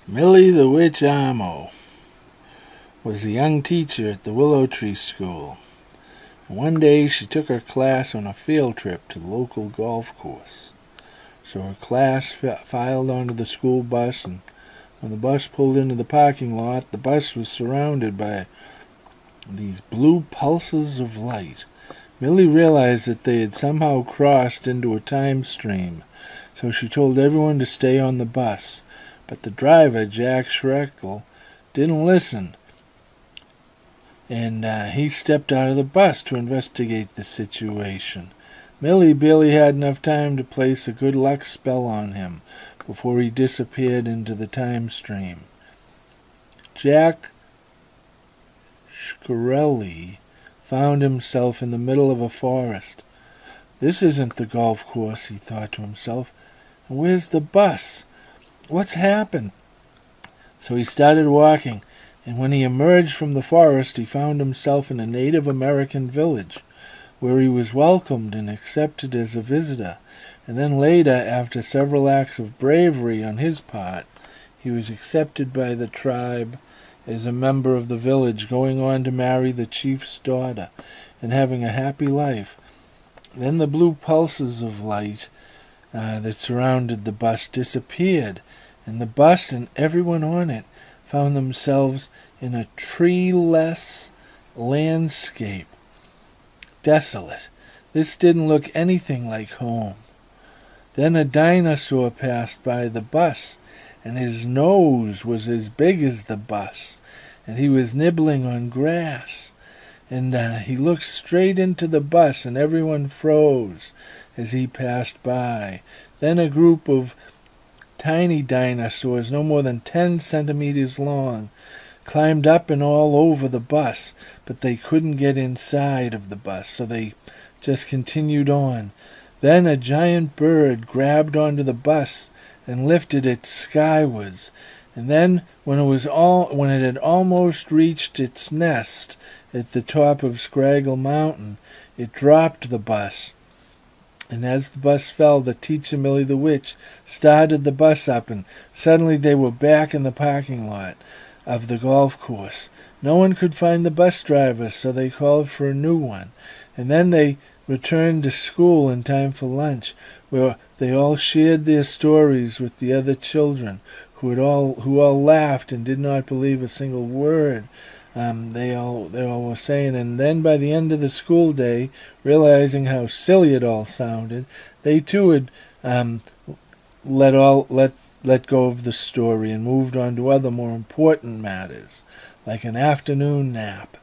Millie the witch Armo was a young teacher at the Willow Tree School. One day she took her class on a field trip to the local golf course. So her class filed onto the school bus, and when the bus pulled into the parking lot, the bus was surrounded by these blue pulses of light. Millie realized that they had somehow crossed into a time stream, so she told everyone to stay on the bus. But the driver, Jak Shkreli, didn't listen, and he stepped out of the bus to investigate the situation. Millie barely had enough time to place a good luck spell on him before he disappeared into the time stream. Jak Shkreli found himself in the middle of a forest. This isn't the golf course, he thought to himself. And where's the bus? What's happened? So he started walking, and when he emerged from the forest, he found himself in a Native American village, where he was welcomed and accepted as a visitor. And then later, after several acts of bravery on his part, he was accepted by the tribe as a member of the village, going on to marry the chief's daughter and having a happy life. Then the blue pulses of light that surrounded the bus disappeared, and the bus and everyone on it found themselves in a treeless landscape. Desolate. This didn't look anything like home. Then a dinosaur passed by the bus, and his nose was as big as the bus, and he was nibbling on grass. And he looked straight into the bus, and everyone froze as he passed by. Then a group of tiny dinosaurs, no more than 10 centimeters long, climbed up and all over the bus, but they couldn't get inside of the bus, so they just continued on. Then a giant bird grabbed onto the bus and lifted it skywards, and then when it had almost reached its nest at the top of Scraggle Mountain, it dropped the bus. And as the bus fell, the teacher, Millie the witch, started the bus up, and suddenly they were back in the parking lot of the golf course. No one could find the bus driver, so they called for a new one. And then they returned to school in time for lunch, where they all shared their stories with the other children, who all laughed and did not believe a single word they all were saying. And then by the end of the school day, realizing how silly it all sounded, they too had let go of the story and moved on to other more important matters, like an afternoon nap.